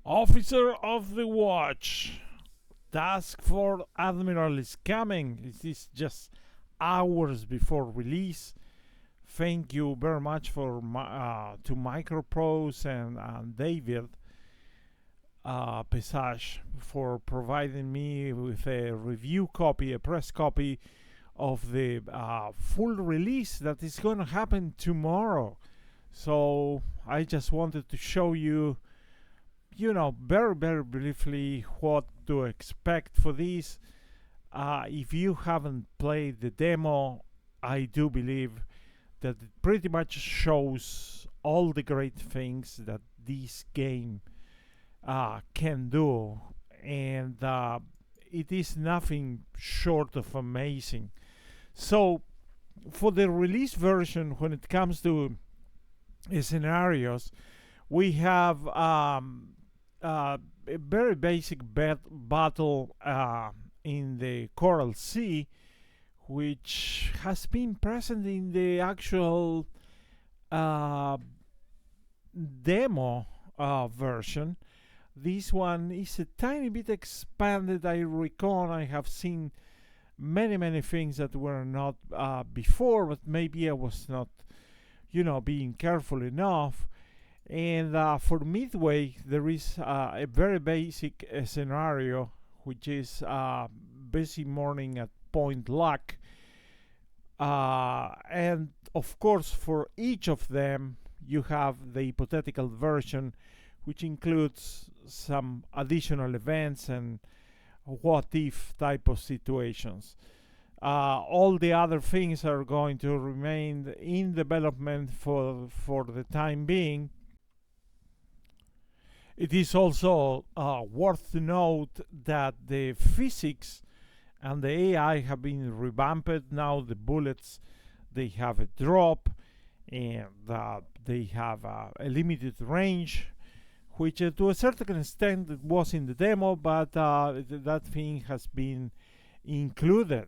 Officer of the watch. Task for Admiral is coming. It is just hours before release. Thank you very much to Microprose and David Pessach for providing me with a review copy, a press copy of the full release that is going to happen tomorrow. So I just wanted to show you, very, very briefly what to expect for this. If you haven't played the demo, I do believe that it pretty much shows all the great things that this game can do, and it is nothing short of amazing. So for the release version, when it comes to scenarios, we have a very basic battle in the Coral Sea, which has been present in the actual demo version. This one is a tiny bit expanded. I recall I have seen many things that were not before, but maybe I was not being careful enough. And for Midway, there is a very basic scenario, which is busy morning at Point Luck. And of course, for each of them, you have the hypothetical version, which includes some additional events and what if type of situations. All the other things are going to remain in development for the time being. It is also worth to note that the physics and the AI have been revamped. Now the bullets, they have a drop, and they have a limited range, which to a certain extent it was in the demo, but that thing has been included.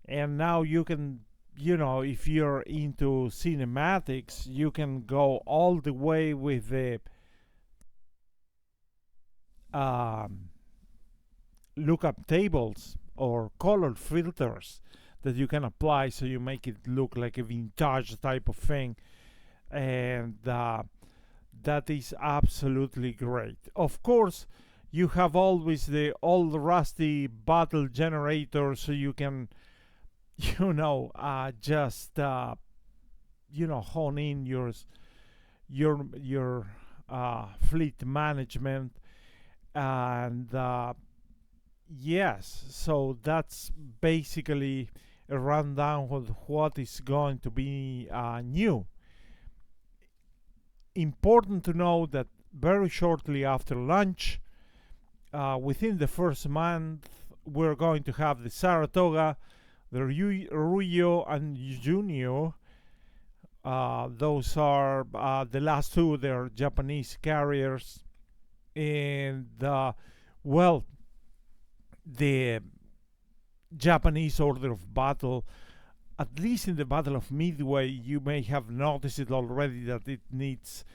And now you can, if you're into cinematics, you can go all the way with the lookup tables or color filters that you can apply, so you make it look like a vintage type of thing, and that is absolutely great. Of course, you have always the old rusty battle generator, so you can just hone in your fleet management. And yes, so that's basically a rundown of what is going to be new. Important to know that very shortly after launch, within the first month, we're going to have the Saratoga, the Ruyo, and Junio. Those are the last two. They're Japanese carriers. And the Japanese order of battle, at least in the Battle of Midway, you may have noticed it already that it needs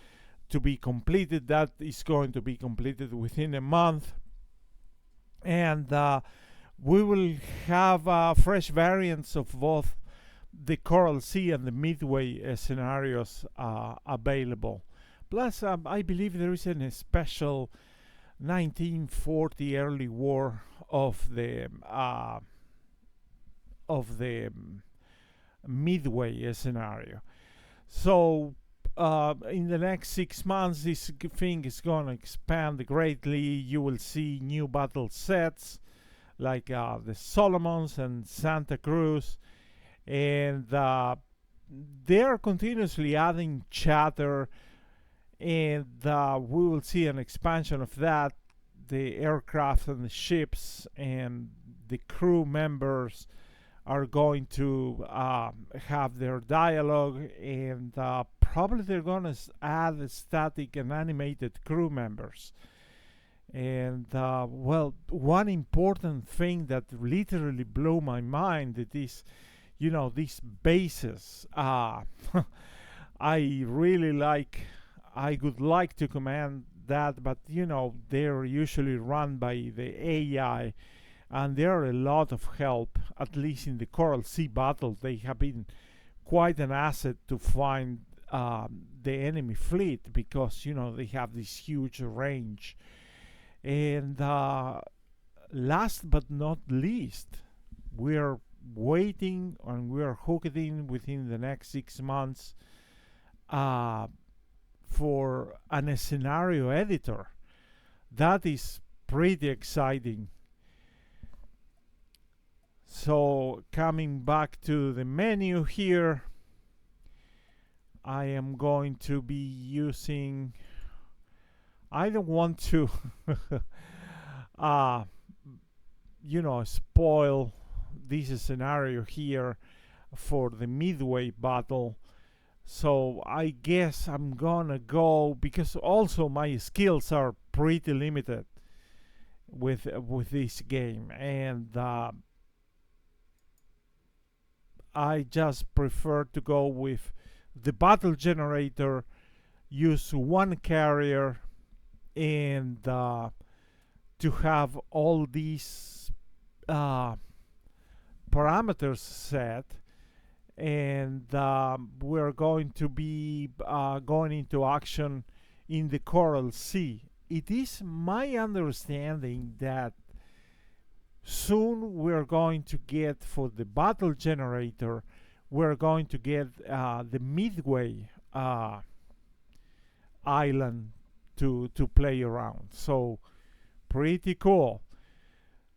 to be completed. That is going to be completed within a month, and we will have fresh variants of both the Coral Sea and the Midway scenarios available. Plus, I believe there is a special 1940 early war of the Midway scenario. So in the next 6 months, this thing is going to expand greatly. You will see new battle sets like the Solomons and Santa Cruz, and they are continuously adding chatter, and we will see an expansion of that. The aircraft and the ships and the crew members are going to have their dialogue, and probably they're going to add static and animated crew members. And one important thing that literally blew my mind, it is these bases. I really like I would like to command that, but you know, they're usually run by the AI, and they're a lot of help. At least in the Coral Sea battle, they have been quite an asset to find the enemy fleet, because you know they have this huge range. And last but not least, we're waiting and we're hooked in within the next 6 months for a scenario editor. That is pretty exciting. So coming back to the menu here, I am going to be using, I don't want to you know, spoil this scenario here for the Midway battle. So I guess I'm gonna go, because also my skills are pretty limited with this game, and I just prefer to go with the battle generator, use one carrier, and to have all these parameters set. And we're going to be going into action in the Coral Sea. It is my understanding that soon we're going to get, for the battle generator, we're going to get the Midway island to play around. So pretty cool.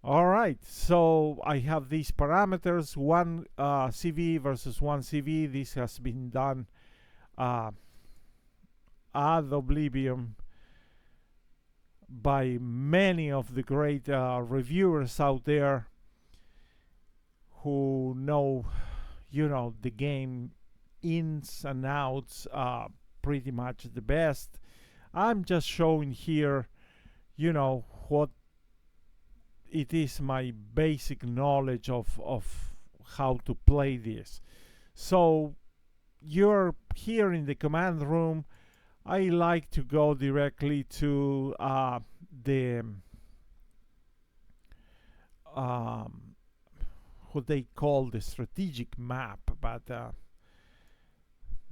All right, so I have these parameters, one CV versus one CV. This has been done ad oblivion by many of the great reviewers out there who know, you know, the game ins and outs pretty much the best. I'm just showing here, you know, what it is, my basic knowledge of how to play this. So you're here in the command room. I like to go directly to the what they call the strategic map, but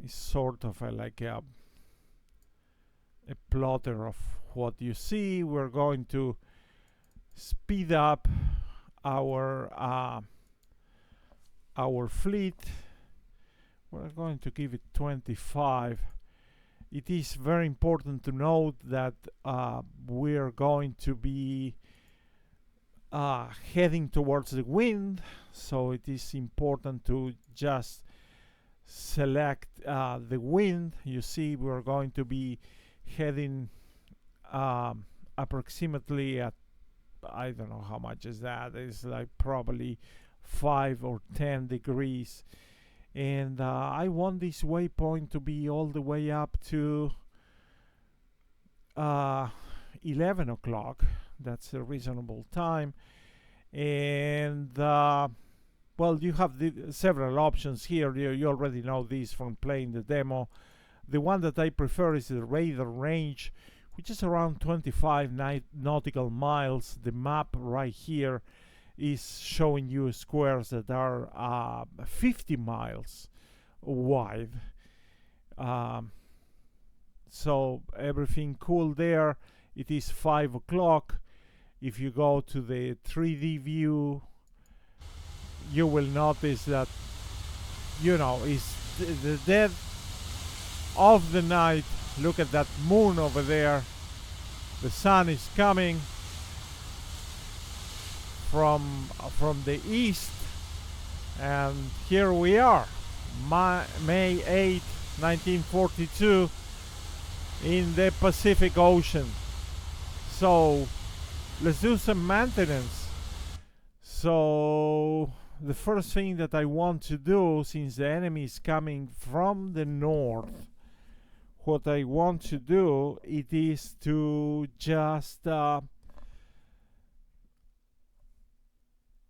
it's sort of like a plotter of what you see. We're going to speed up our fleet. We're going to give it 25. It is very important to note that we're going to be heading towards the wind, so it is important to just select the wind. You see, we're going to be heading approximately at, I don't know how much is that. It's like probably 5 or 10 degrees. And I want this waypoint to be all the way up to 11 o'clock. That's a reasonable time. And well, you have several options here. You already know this from playing the demo. The one that I prefer is the radar range, which is around 25 nautical miles. The map right here is showing you squares that are 50 miles wide. So everything cool there. It is 5 o'clock. If you go to the 3D view, you will notice that, you know, it's the dead of the night. Look at that moon over there. The sun is coming from the east, and here we are, May 8, 1942, in the Pacific Ocean. So let's do some maintenance. So the first thing that I want to do, since the enemy is coming from the north, what I want to do, it is to just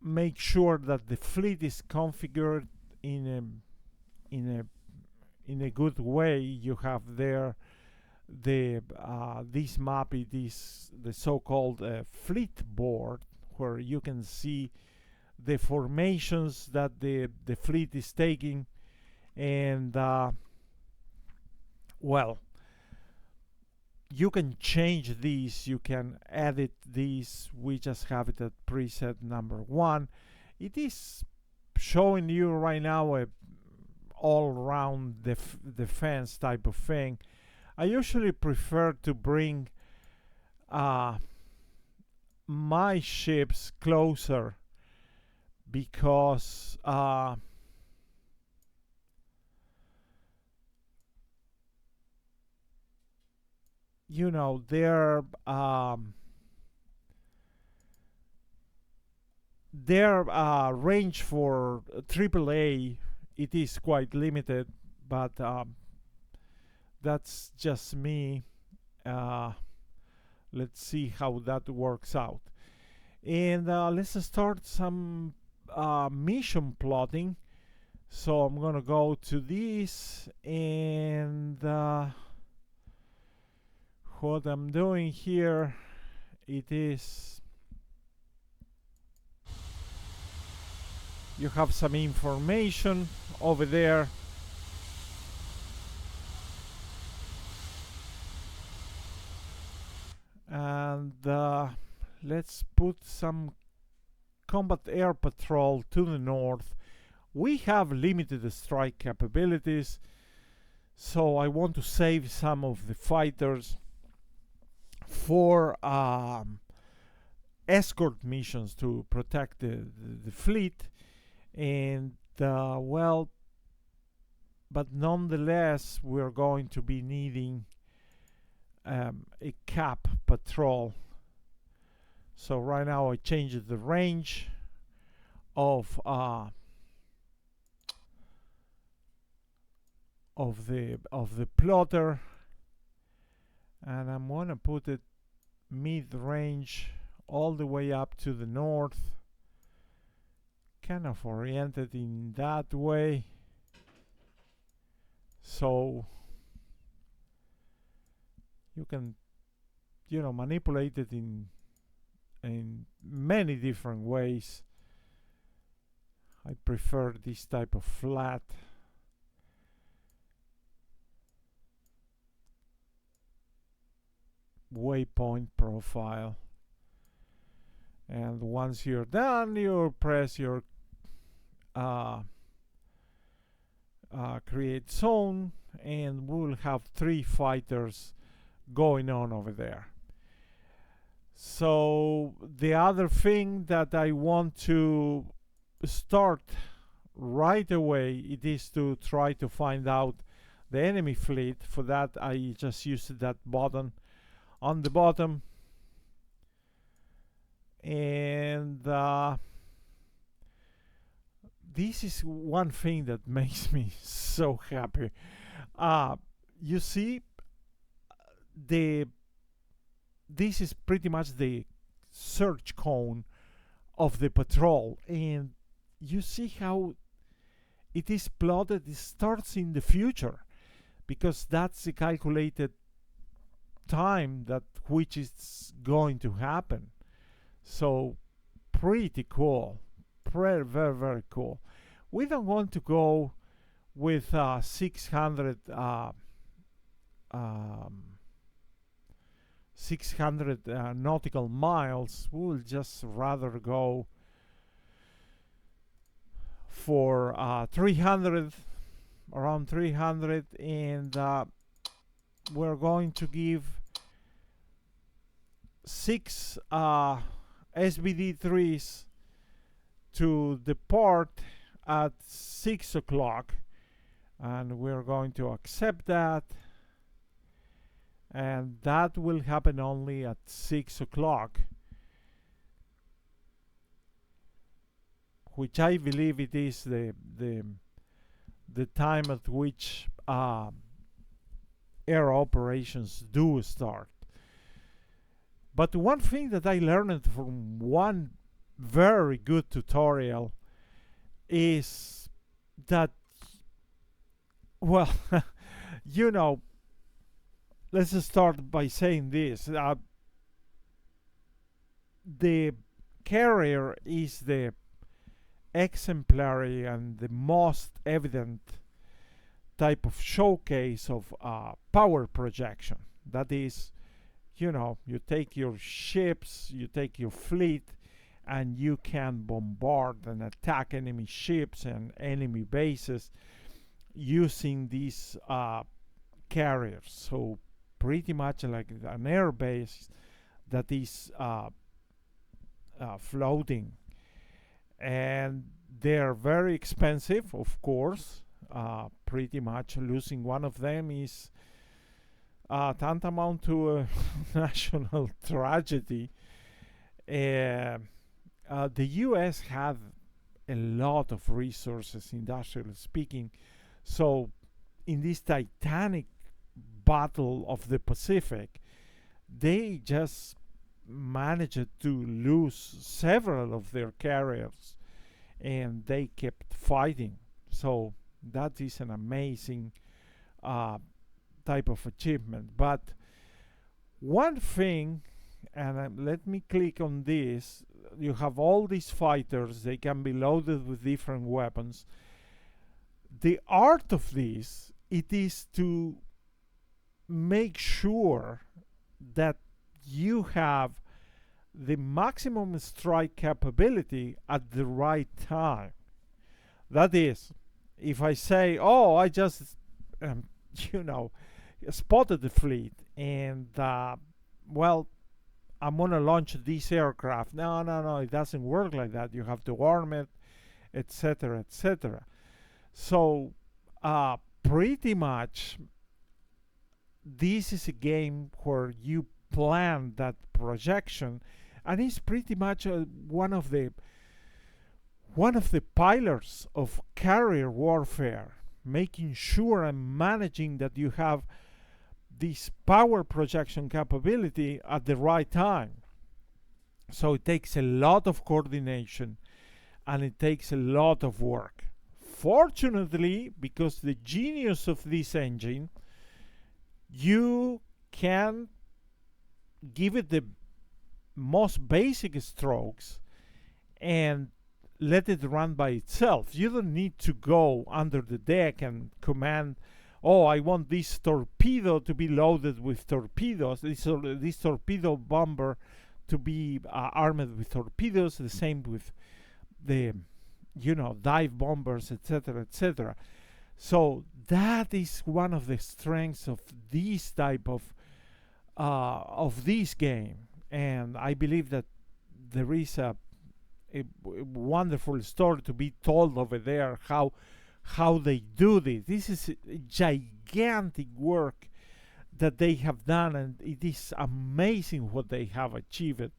make sure that the fleet is configured in a good way. You have there this map, it is the so-called fleet board, where you can see the formations that the fleet is taking. And well, you can change these, you can edit these. We just have it at preset number 1. It is showing you right now a all-round defense type of thing. I usually prefer to bring my ships closer, because you know, their range for AAA, it is quite limited, but that's just me. Let's see how that works out. And let's start some mission plotting. So I'm gonna go to this, and what I'm doing here, it is, you have some information over there. And let's put some combat air patrol to the north. We have limited strike capabilities, so I want to save some of the fighters for escort missions to protect the fleet. And well, but nonetheless, we're going to be needing a cap patrol. So right now I changed the range of the plotter, and I'm gonna put it mid-range all the way up to the north, kind of oriented in that way, so you can, you know, manipulate it in many different ways. I prefer this type of flat. Waypoint profile. And once you're done, you press your create zone, and we'll have 3 fighters going on over there. So the other thing that I want to start right away, it is to try to find out the enemy fleet. For that, I just used that button on the bottom, and this is one thing that makes me so happy. You see, this is pretty much the search cone of the patrol, and you see how it is plotted. It starts in the future, because that's the calculated time that which is going to happen. So pretty cool, very very cool. We don't want to go with 600 nautical miles. We'll just rather go for 300, around 300, and we're going to give 6 SBD3s to depart at 6 o'clock, and we're going to accept that, and that will happen only at 6 o'clock, which I believe it is the time at which air operations do start. But one thing that I learned from one very good tutorial is that, well, you know, let's start by saying this. The carrier is the exemplary and the most evident type of showcase of power projection. That is, you take your ships, you take your fleet, and you can bombard and attack enemy ships and enemy bases using these carriers. So pretty much like an air base that is floating. And they're very expensive, of course. Pretty much losing one of them is tantamount to a national tragedy. The US had a lot of resources, industrially speaking. So, in this titanic battle of the Pacific, they just managed to lose several of their carriers, and they kept fighting. So, that is an amazing type of achievement. But one thing, and let me click on this, you have all these fighters, they can be loaded with different weapons. The art of this, it is to make sure that you have the maximum strike capability at the right time. That is, if I say, oh, I just spotted the fleet, and well, I'm gonna launch this aircraft. No, it doesn't work like that. You have to arm it, etc., etc. So pretty much this is a game where you plan that projection, and it's pretty much one of the pillars of carrier warfare, making sure and managing that you have this power projection capability at the right time. So it takes a lot of coordination, and it takes a lot of work. Fortunately, because the genius of this engine, you can give it the most basic strokes and let it run by itself. You don't need to go under the deck and command, oh, I want this torpedo to be loaded with torpedoes, this torpedo bomber to be armed with torpedoes, the same with the dive bombers, etc., etc. So that is one of the strengths of this type of this game, and I believe that there is a wonderful story to be told over there, how they do this. This is a gigantic work that they have done, and it is amazing what they have achieved.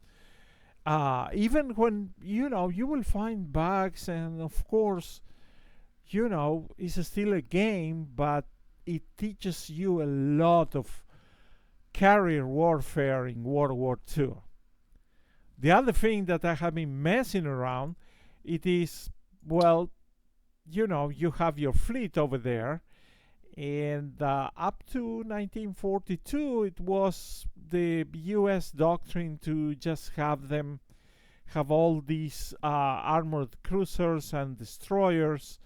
Even when you will find bugs, and of course it's still a game, but it teaches you a lot of carrier warfare in World War II. The other thing that I have been messing around, it is, well, you have your fleet over there, and up to 1942 it was the US doctrine to just have all these armored cruisers and destroyers.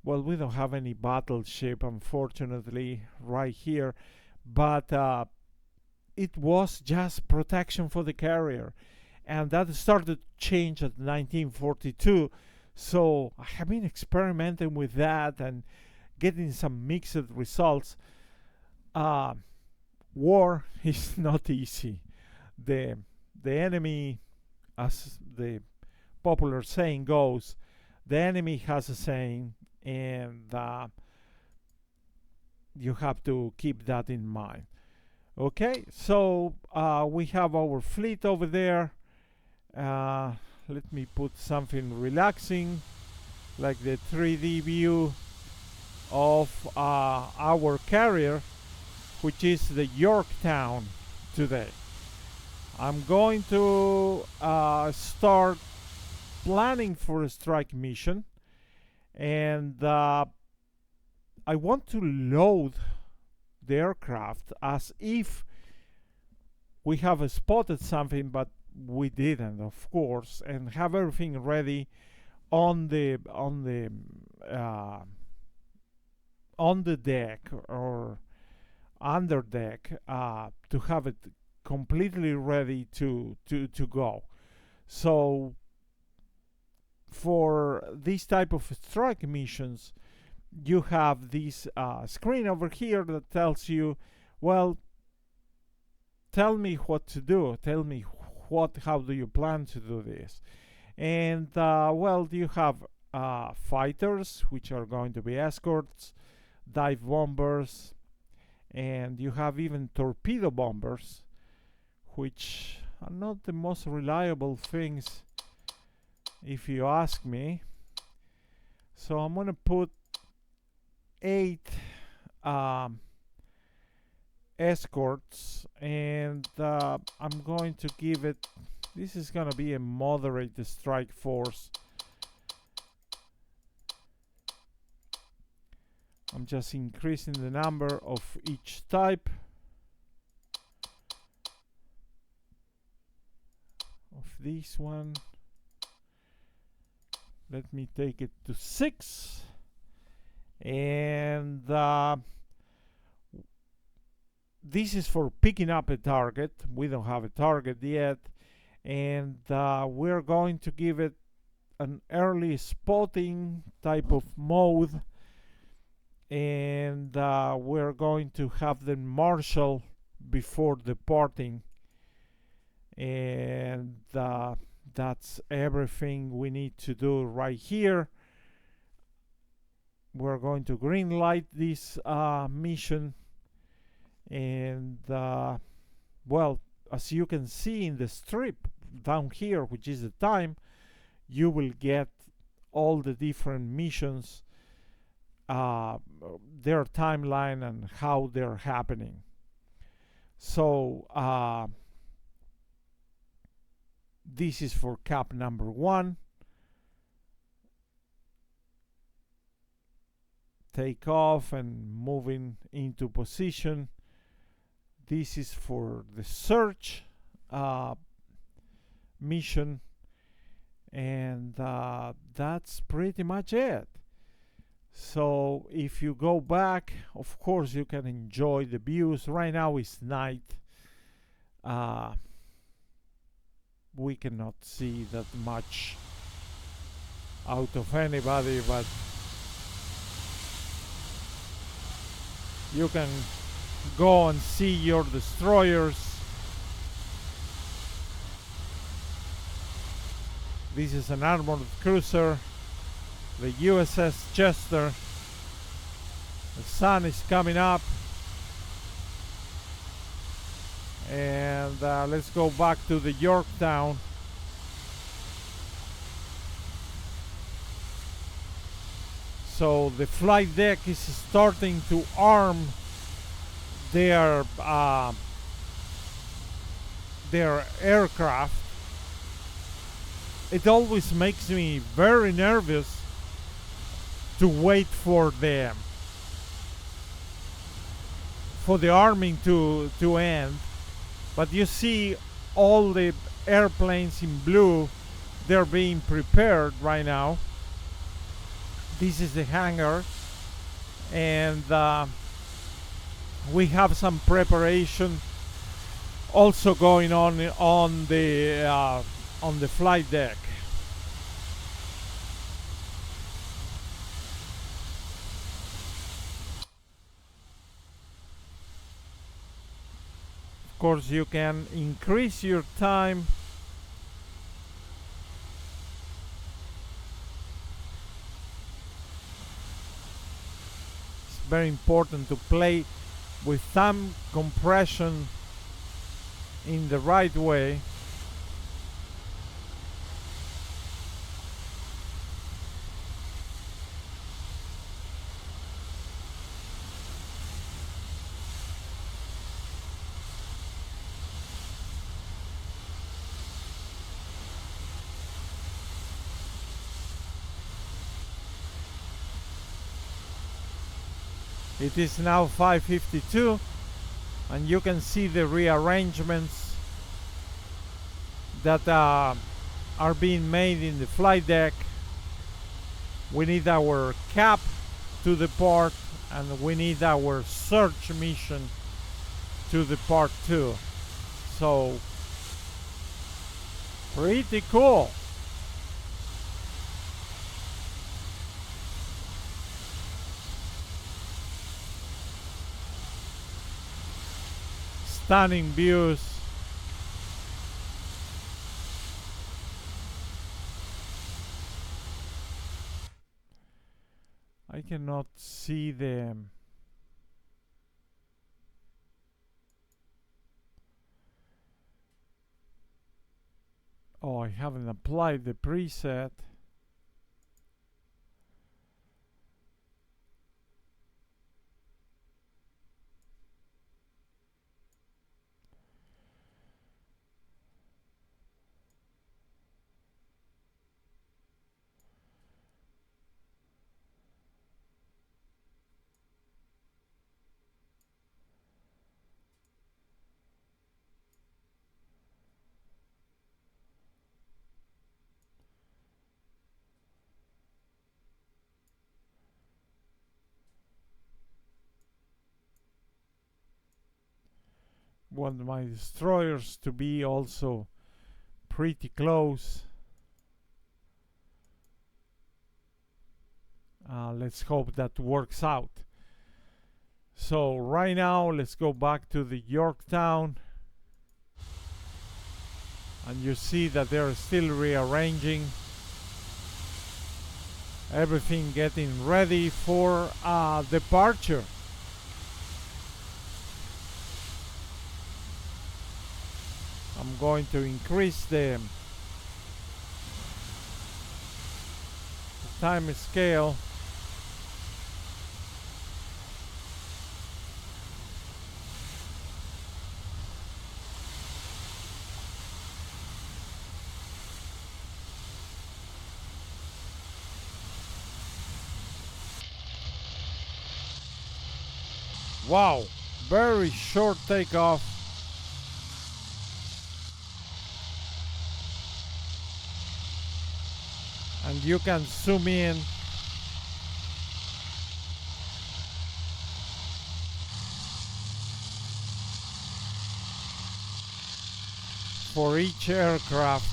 Well, we don't have any battleship, unfortunately, right here, but it was just protection for the carrier, and that started to change at 1942. So I have been experimenting with that and getting some mixed results. War is not easy. The enemy, as the popular saying goes, the enemy has a saying, and you have to keep that in mind. Okay, so we have our fleet over there. Let me put something relaxing, like the 3D view of our carrier, which is the Yorktown today. I'm going to start planning for a strike mission, and I want to load the aircraft as if we have spotted something, but we didn't, of course, and have everything ready on the deck or under deck, to have it completely ready to go. So for this type of strike missions, you have this screen over here that tells you, well, tell me what to do, tell me how do you plan to do this. And well, you have fighters, which are going to be escorts, dive bombers, and you have even torpedo bombers, which are not the most reliable things, if you ask me. So I'm gonna put 8 escorts, and I'm going to give it, this is gonna be a moderate strike force. I'm just increasing the number of each type of this one. Let me take it to 6. And this is for picking up a target. We don't have a target yet, and we're going to give it an early spotting type of mode, and we're going to have them marshal before departing, and that's everything we need to do right here. We're going to green light this mission, and well, as you can see in the strip down here, which is the time, you will get all the different missions, their timeline and how they're happening. So this is for cap number 1. Take off and moving into position. This is for the search mission, and that's pretty much it. So if you go back, of course you can enjoy the views. Right now it's night. We cannot see that much out of anybody, but you can go and see your destroyers. This is an armored cruiser, the USS Chester. The sun is coming up, and let's go back to the Yorktown. So the flight deck is starting to arm their aircraft. It always makes me very nervous to wait for the arming to end. But you see all the airplanes in blue, they're being prepared right now. This is the hangar, and we have some preparation also going on the flight deck. Of course, you can increase your time. It's very important to play with thumb compression in the right way. It is now 5:52, and you can see the rearrangements that are being made in the flight deck. We need our cap to depart, and we need our search mission to depart too. So pretty cool. Stunning views. I cannot see them. Oh, I haven't applied the preset. Want my destroyers to be also pretty close. Let's hope that works out. So right now, let's go back to the Yorktown, and you see that they're still rearranging everything, getting ready for departure. I'm going to increase the time scale. Wow, very short takeoff. And you can zoom in for each aircraft,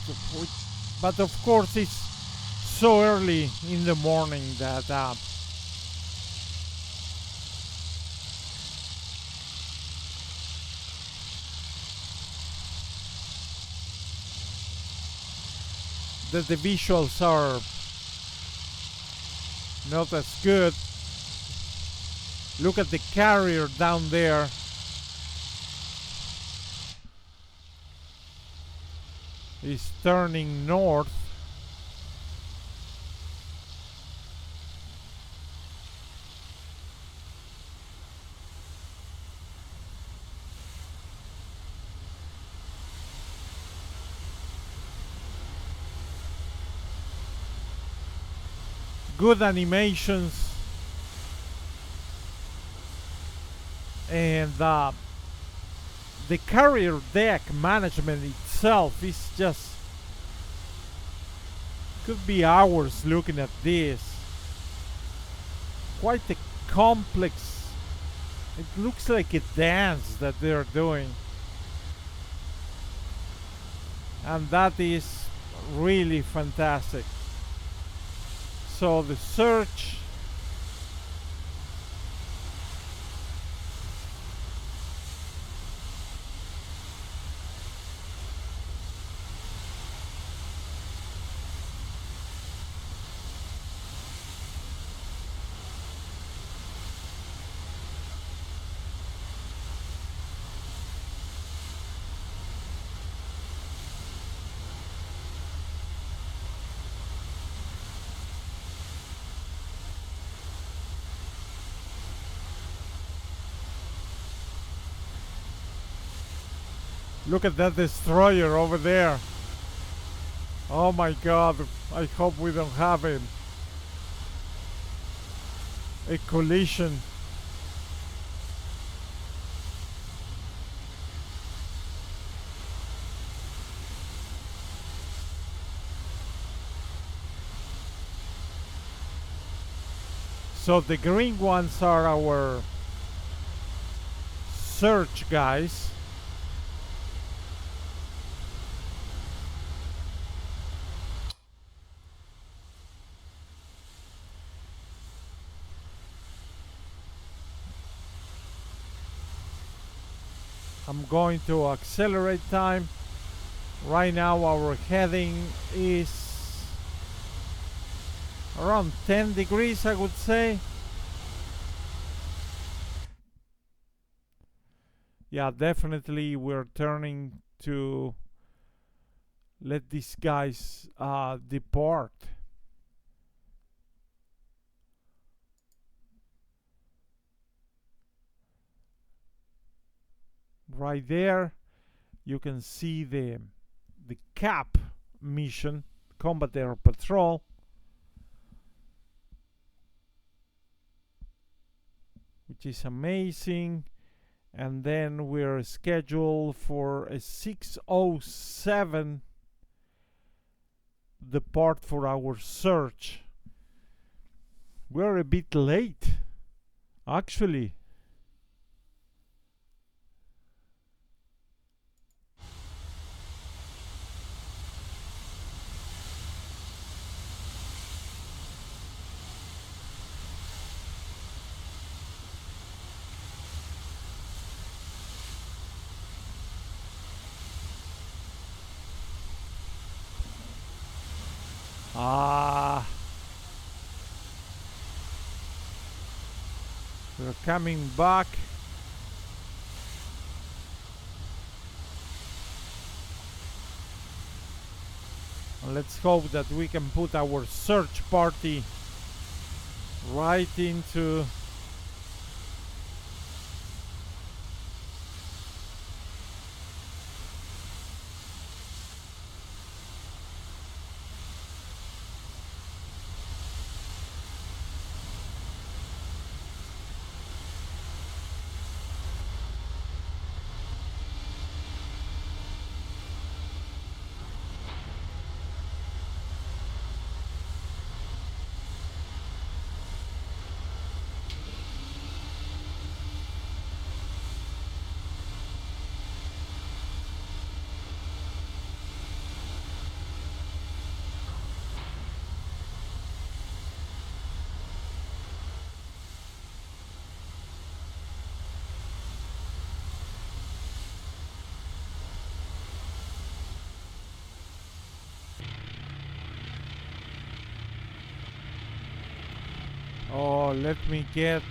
but of course it's so early in the morning that the visuals are not as good. Look at the carrier down there. It's turning north. Good animations, and the carrier deck management itself is just, could be hours looking at this. Quite a complex, it looks like a dance that they're doing, and that is really fantastic. So the search, look at that destroyer over there. Oh my God, I hope we don't have a collision. So the green ones are our search guys. I'm going to accelerate time. Right now our heading is around 10 degrees, I would say. Yeah, definitely we're turning to let these guys depart. Right there you can see the CAP mission, Combat Air Patrol, which is amazing. And then we're scheduled for a 6:07 depart for our search. We're a bit late, actually. We're coming back. And let's hope that we can put our search party right into let me get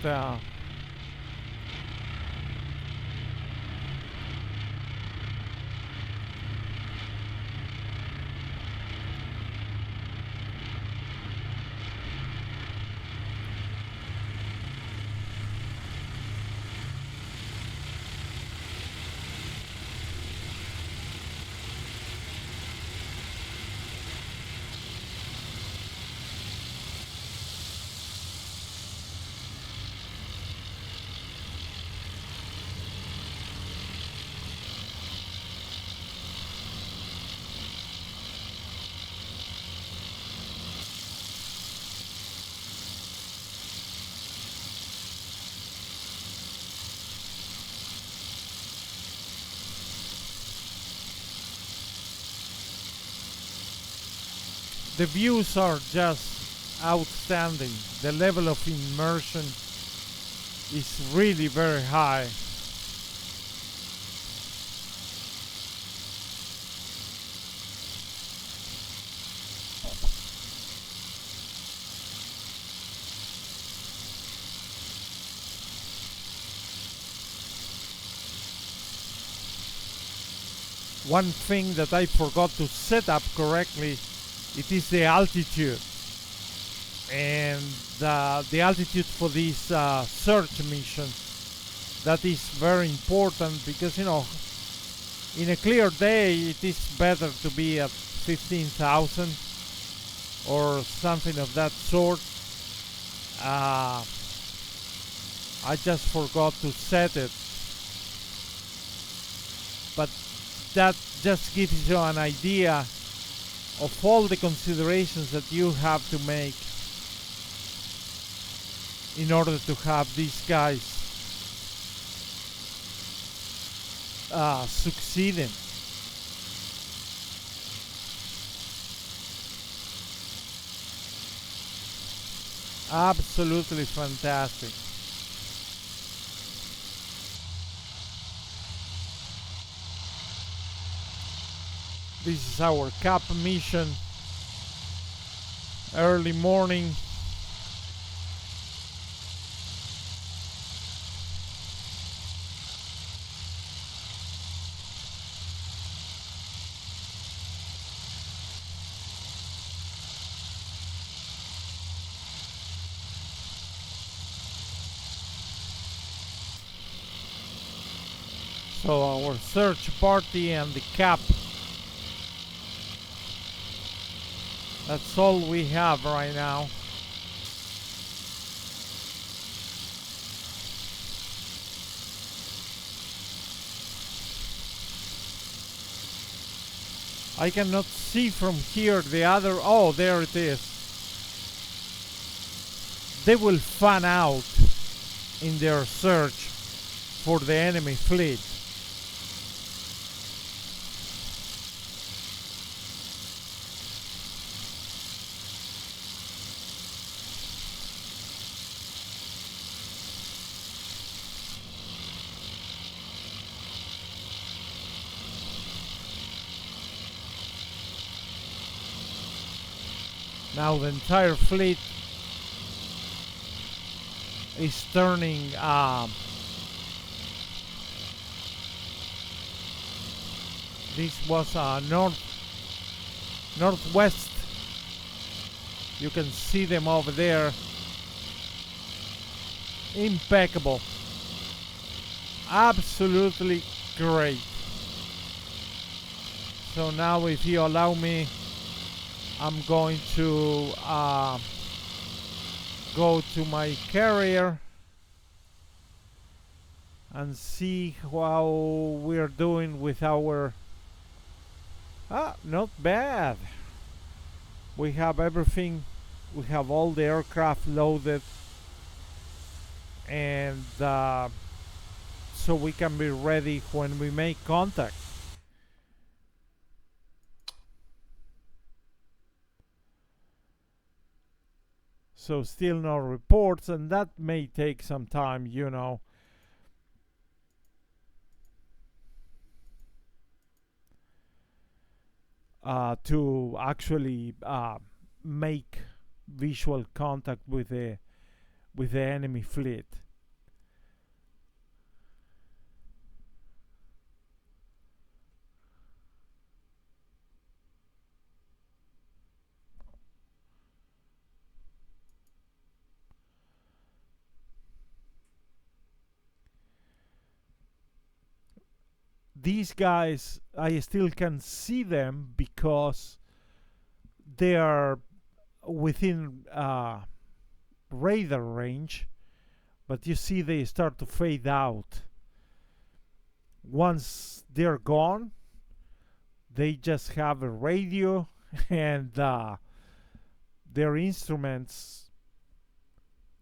the views are just outstanding. The level of immersion is really very high. One thing that I forgot to set up correctly, it is the altitude, and the altitude for this search mission. That is very important because, you know, in a clear day it is better to be at 15,000 or something of that sort. I just forgot to set it, but that just gives you an idea of all the considerations that you have to make. in order to have these guys succeeding. Absolutely fantastic. This is our cap mission. Early morning. So our search party and the cap. That's all we have right now. I cannot see from here the other. Oh, there it is. They will fan out in their search for the enemy fleet. Now the entire fleet is turning this was northwest. You can see them over there. Impeccable. Absolutely great. So now if you allow me, I'm going to go to my carrier and see how we're doing with our... not bad. We have everything. We have all the aircraft loaded, and so we can be ready when we make contact. So still no reports, and that may take some time, you know. To actually make visual contact with the enemy fleet. These guys, I still can see them because they are within radar range, but you see they start to fade out. Once they're gone, they just have a radio and their instruments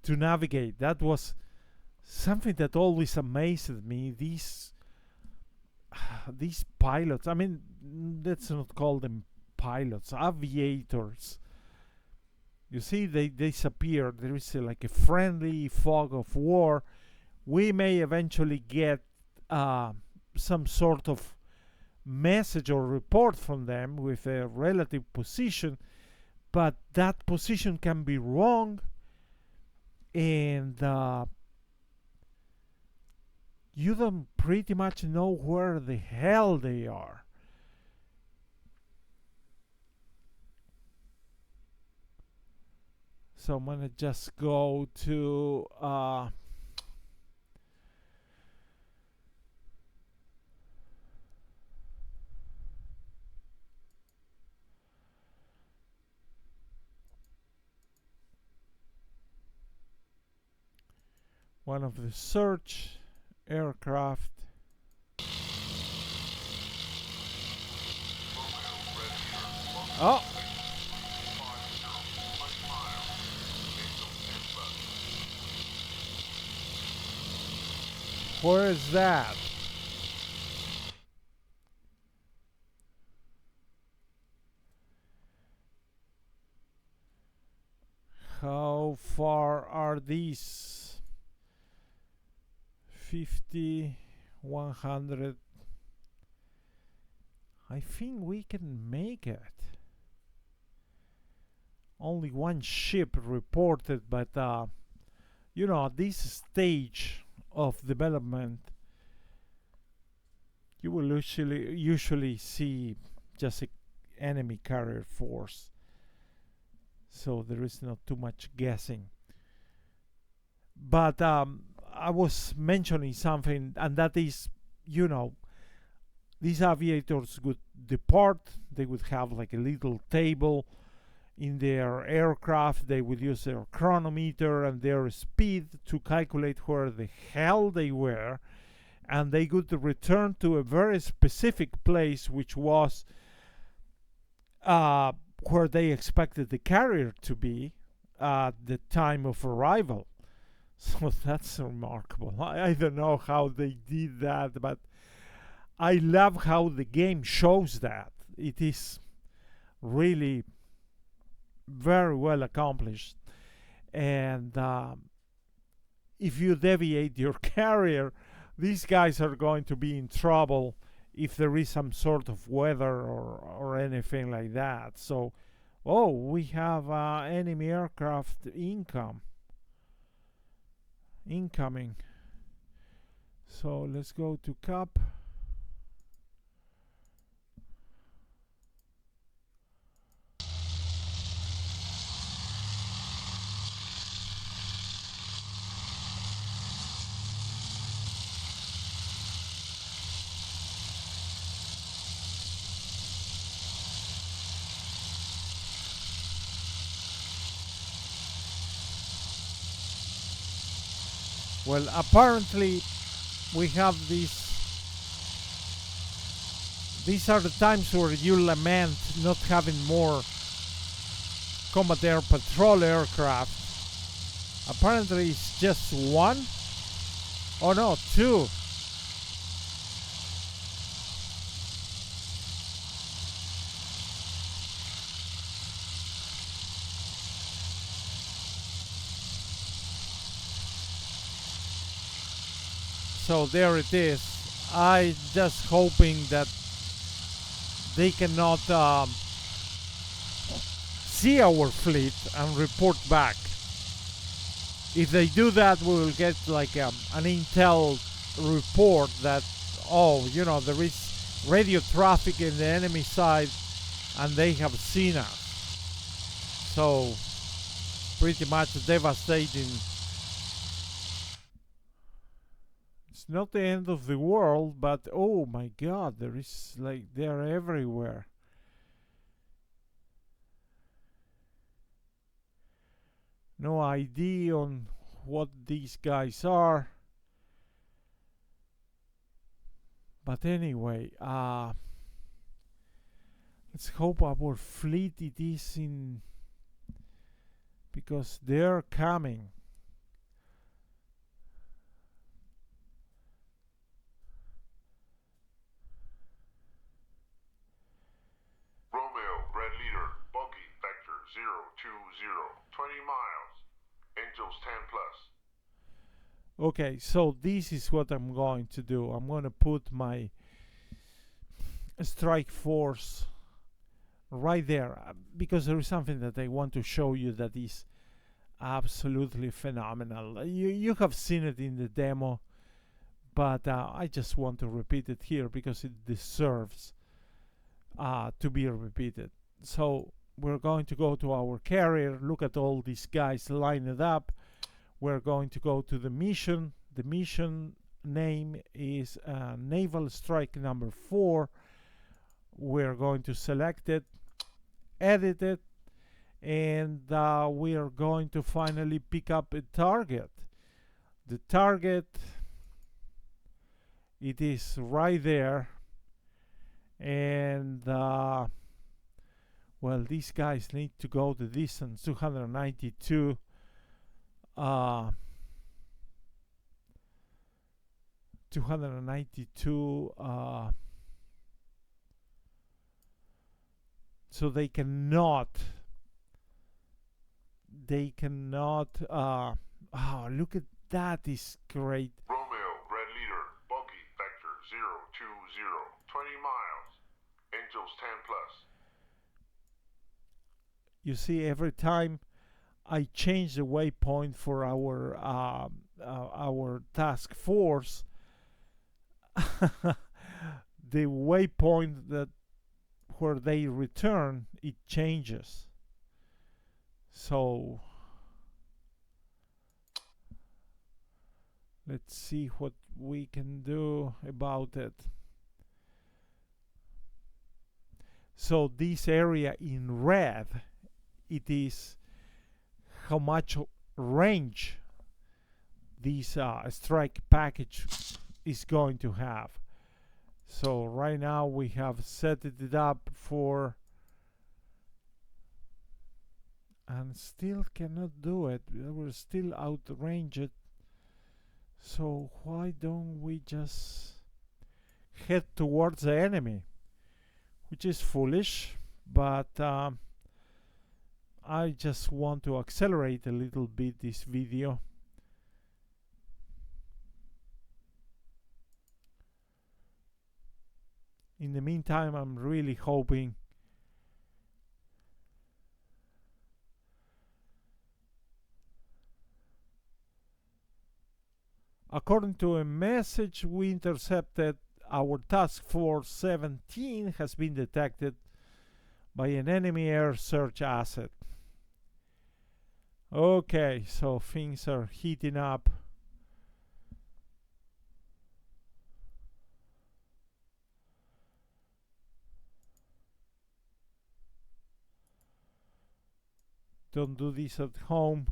to navigate. That was something that always amazed me. These pilots, I mean, let's not call them pilots, aviators. You see, they disappear. There is like a friendly fog of war. We may eventually get some sort of message or report from them with a relative position, but that position can be wrong, and you don't pretty much know where the hell they are. So I'm gonna just go to one of the search aircraft. Oh! Where is that? How far are these? 50, 100. I think we can make it. Only one ship reported, but you know, at this stage of development, you will usually see just an enemy carrier force. So there is not too much guessing. But I was mentioning something, and that is, you know, these aviators would depart. They would have like a little table in their aircraft. They would use their chronometer and their speed to calculate where the hell they were, and they would return to a very specific place, which was where they expected the carrier to be at the time of arrival. So that's remarkable. I don't know how they did that, but I love how the game shows that. It is really very well accomplished. And if you deviate your carrier, these guys are going to be in trouble if there is some sort of weather or anything like that. So, oh, we have enemy aircraft incoming. So let's go to Cap. Well, apparently we have these are the times where you lament not having more combat air patrol aircraft. Apparently it's just one. Oh no, two. So there it is. I just hoping that they cannot see our fleet and report back. If they do that, we will get like an intel report that, oh, you know, there is radio traffic in the enemy side and they have seen us. So pretty much devastating. Not the end of the world, but oh my god, there is like they're everywhere. No idea on what these guys are, but anyway, let's hope our fleet it is in, because they're coming. Romeo, Red Leader, Bogey, Vector 020, 20 miles, Angels 10 plus. Okay, so this is what I'm going to do. I'm going to put my strike force right there, because there is something that I want to show you that is absolutely phenomenal. You have seen it in the demo, but I just want to repeat it here because it deserves to be repeated. So we're going to go to our carrier, look at all these guys lined up. We're going to go to the mission. The mission name is Naval Strike number 4. We're going to select it, edit it, and we are going to finally pick up a target. The target, it is right there. And well, these guys need to go the distance 292. 292. So they cannot. Oh, look at that! Is great. Romeo, red leader, bogey, vector 020, 20 miles, Angels 10 plus. You see, every time I change the waypoint for our task force, the waypoint that where they return, it changes. So let's see what we can do about it. So this area in red, it is how much range this strike package is going to have. So right now we have set it up for, and still cannot do it. We're still outranged. So why don't we just head towards the enemy? Which is foolish, but I just want to accelerate a little bit this video. In the meantime, I'm really hoping according to a message we intercepted, our task force 17 has been detected by an enemy air search asset. Okay, so things are heating up. Don't do this at home.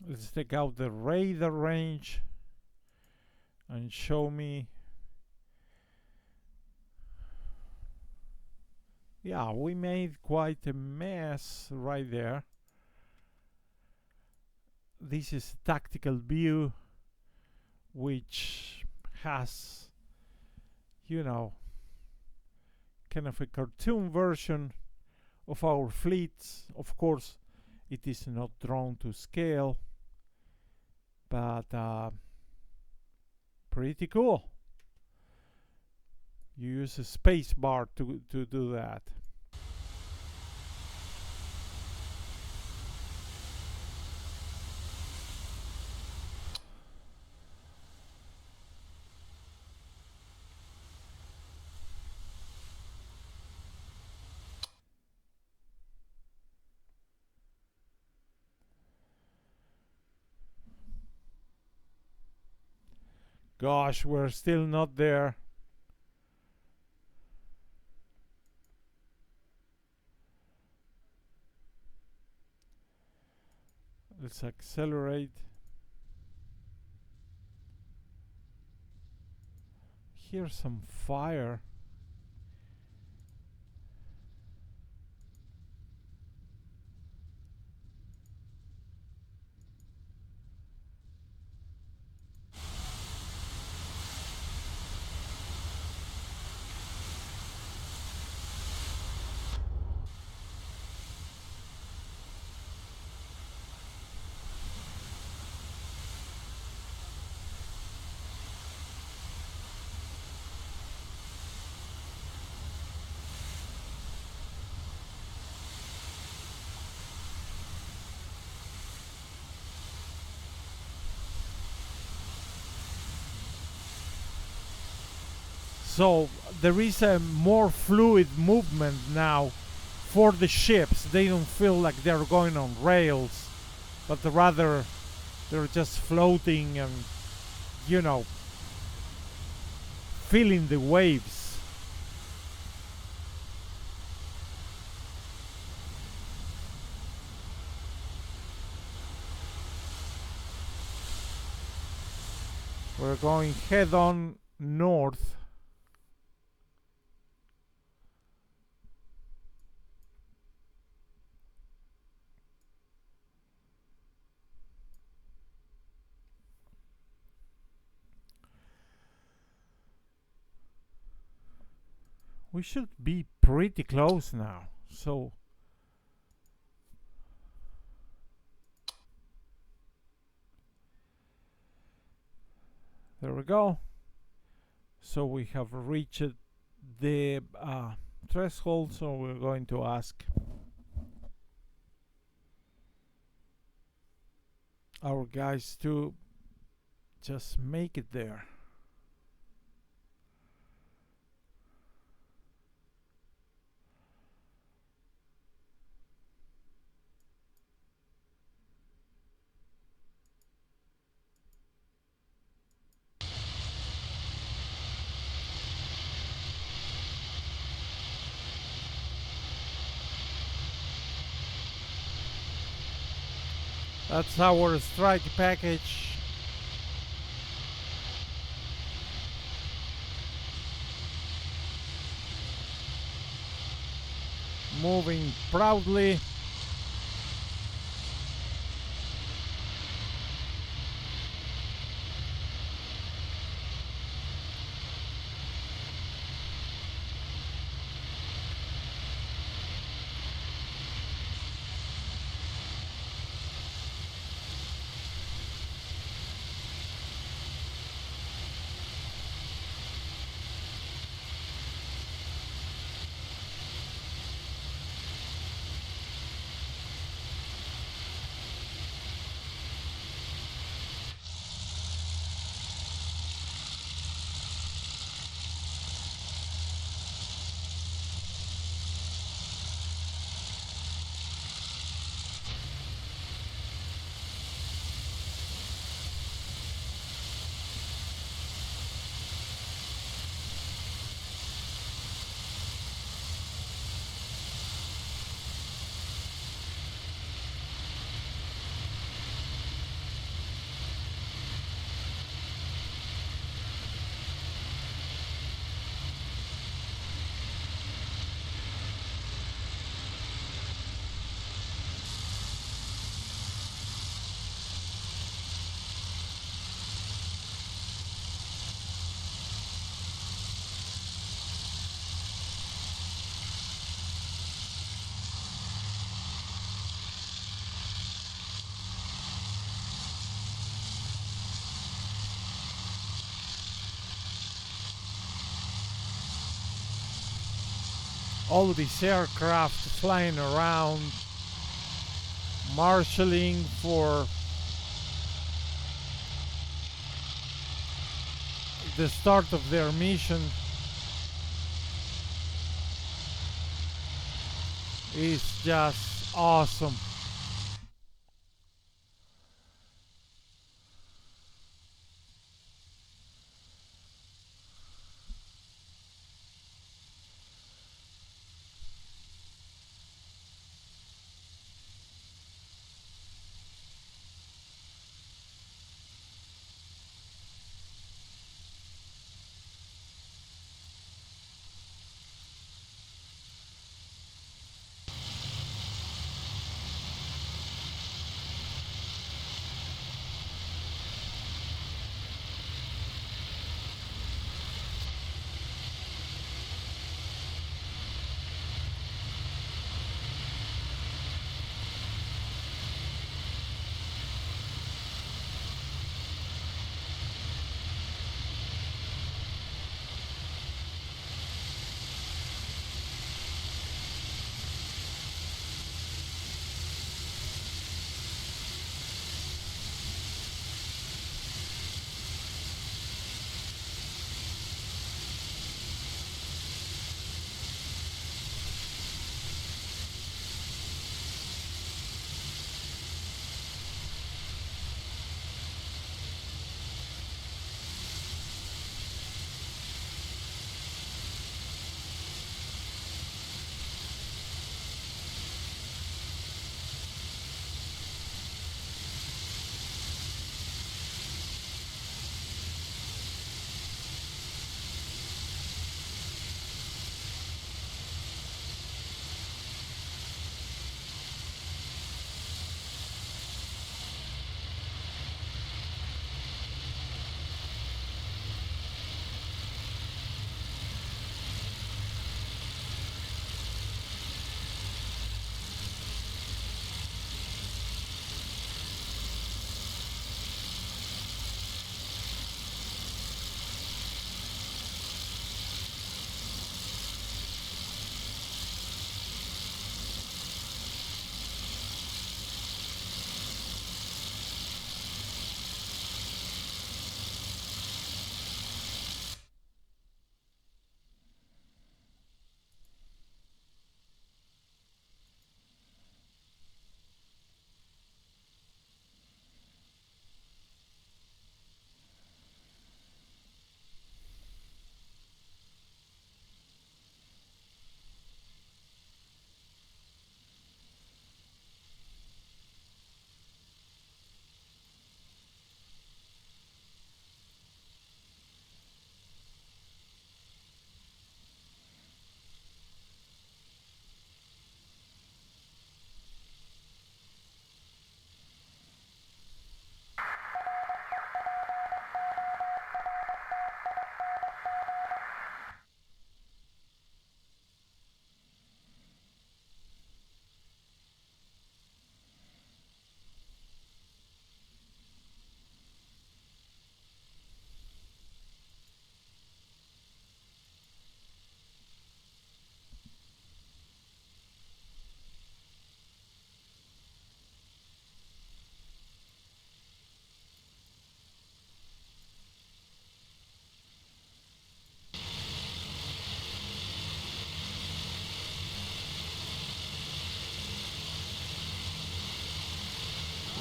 Let's take out the radar range and show me. Yeah, we made quite a mess right there. This is a tactical view which has, you know, kind of a cartoon version of our fleets. Of course, it is not drawn to scale, but pretty cool. You use a space bar to do that. Gosh, we're still not there. Let's accelerate. Here's some fire. So there is a more fluid movement now for the ships. They don't feel like they're going on rails, but rather they're just floating and, you know, feeling the waves. We're going head on north. We should be pretty close now. So there we go. So we have reached the threshold, so we're going to ask our guys to just make it there. That's our strike package. Moving proudly. All these aircraft flying around, marshalling for the start of their mission is just awesome.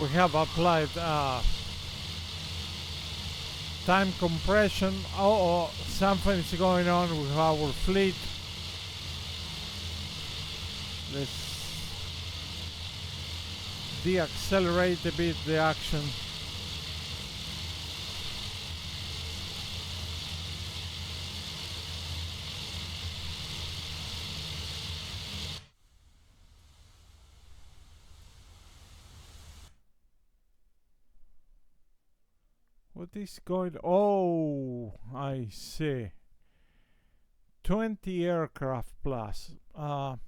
We have applied time compression. Oh, something is going on with our fleet. Let's de-accelerate a bit the action. What is going? Oh, I see. 20 aircraft plus. I'm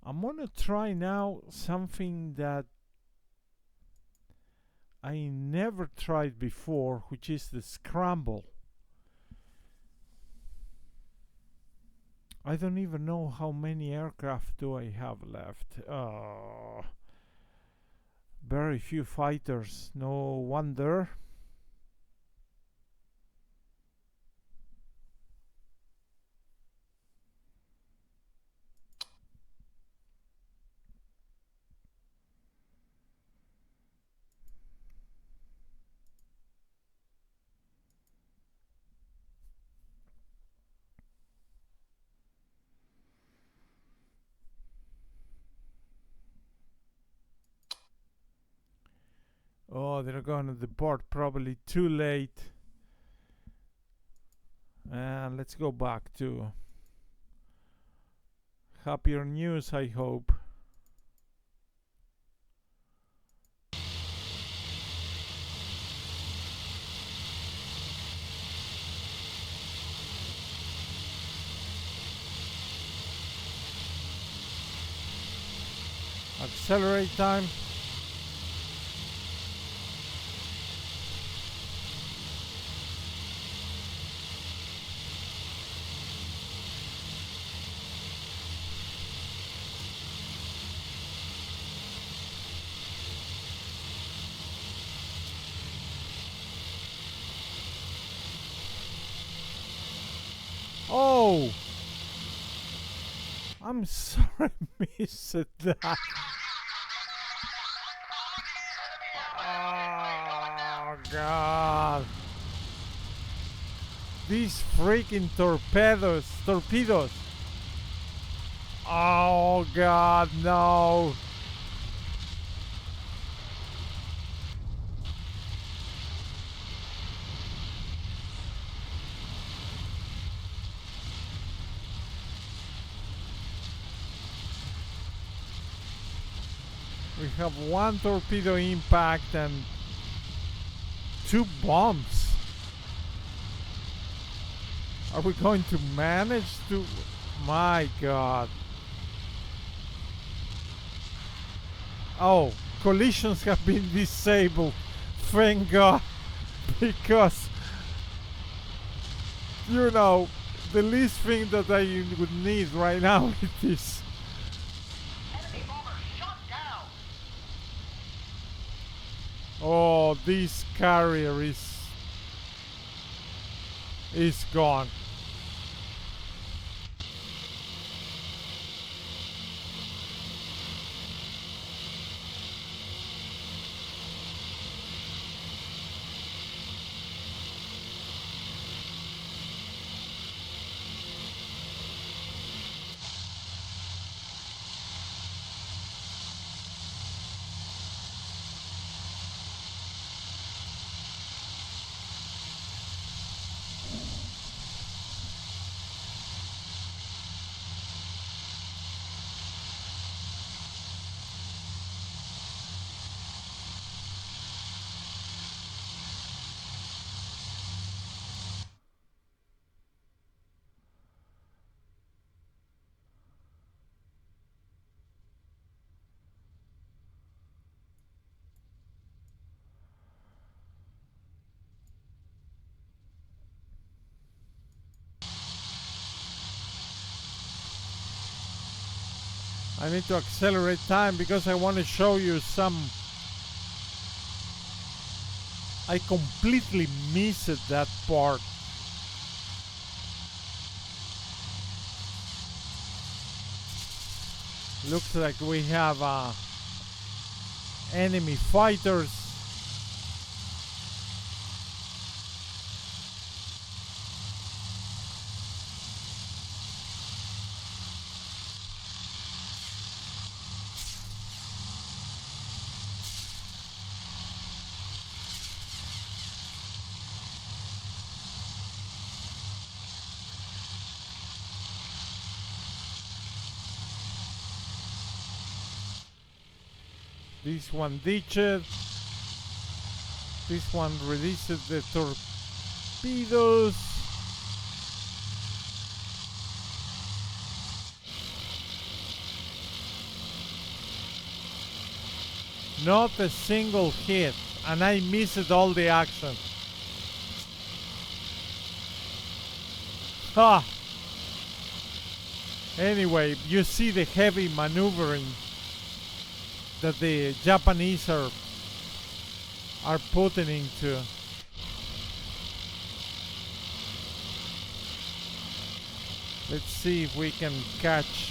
gonna try now something that I never tried before, which is the scramble. I don't even know how many aircraft do I have left. Very few fighters, no wonder. Oh, they're gonna depart probably too late. And let's go back to happier news, I hope. Accelerate time. Oh, I'm sorry, I missed that. Oh God, these freaking torpedoes. Oh God, no. We have one torpedo impact and 2 bombs. Are we going to manage to? My God. Oh, collisions have been disabled. Thank God. Because, you know, the least thing that I would need right now is Enemy bomber shot down. oh, this carrier is gone. I need to accelerate time because I want to show you some. I completely missed that part. Looks like we have enemy fighters. This one ditched. This one released the torpedoes. Not a single hit, and I missed all the action. Ha! Anyway, you see the heavy maneuvering that the Japanese are putting into. Let's see if we can catch.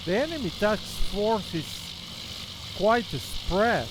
The enemy task force is quite spread.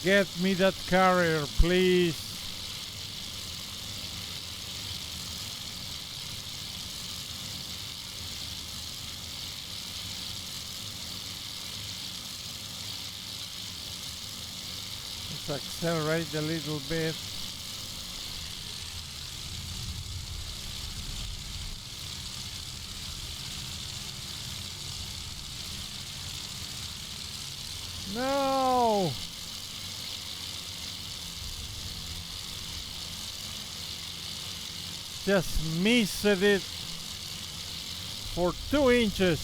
Get me that carrier, please. Let's accelerate a little bit. No! Just missed it for 2 inches.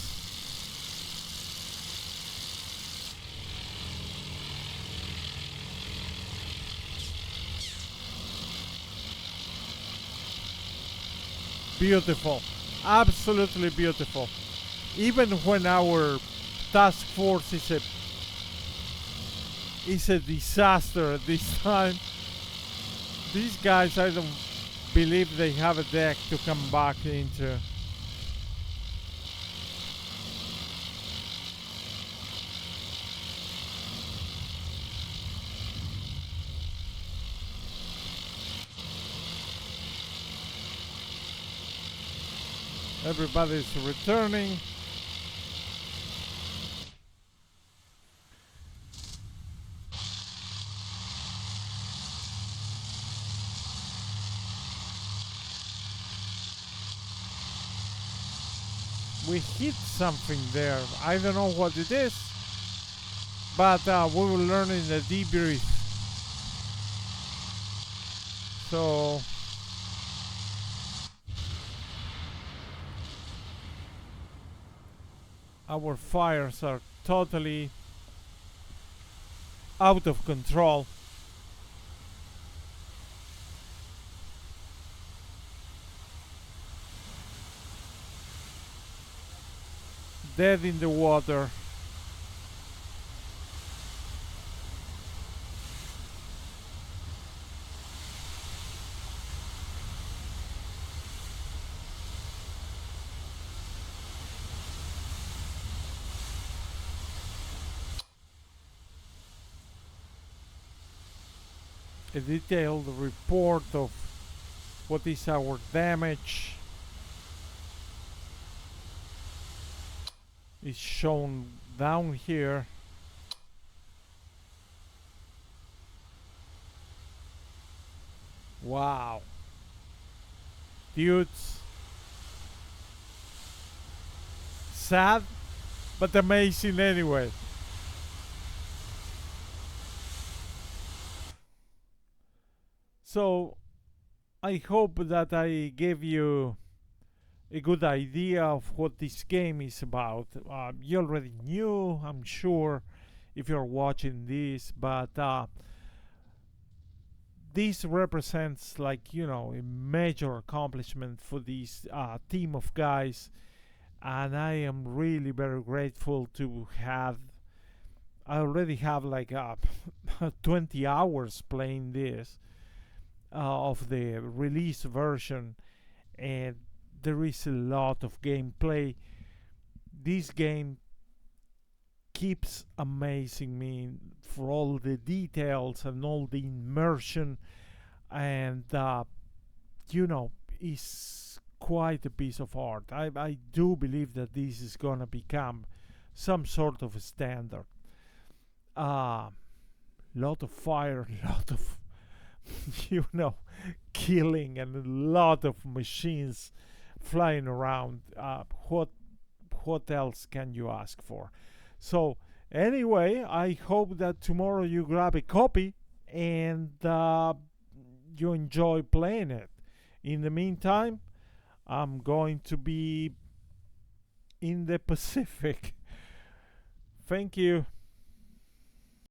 Beautiful, absolutely beautiful. Even when our task force is a disaster at this time, these guys, I don't believe they have a deck to come back into. Everybody's returning. We hit something there. I don't know what it is, but we will learn in the debrief. So our fires are totally out of control. dead in the water. A detailed report of what is our damage is shown down here. Wow, dudes, sad but amazing anyway. So I hope that I gave you a good idea of what this game is about. You already knew, I'm sure, if you're watching this, but this represents, like, a major accomplishment for this team of guys, and I am really very grateful to have. I already have like 20 hours playing this of the release version, and there is a lot of gameplay. This game keeps amazing me for all the details and all the immersion, and it's quite a piece of art. I do believe that this is gonna become some sort of a standard. Lot of fire, lot of killing, and a lot of machines flying around. What else can you ask for? So anyway, I hope that tomorrow you grab a copy and you enjoy playing it. In the meantime, I'm going to be in the Pacific. Thank you.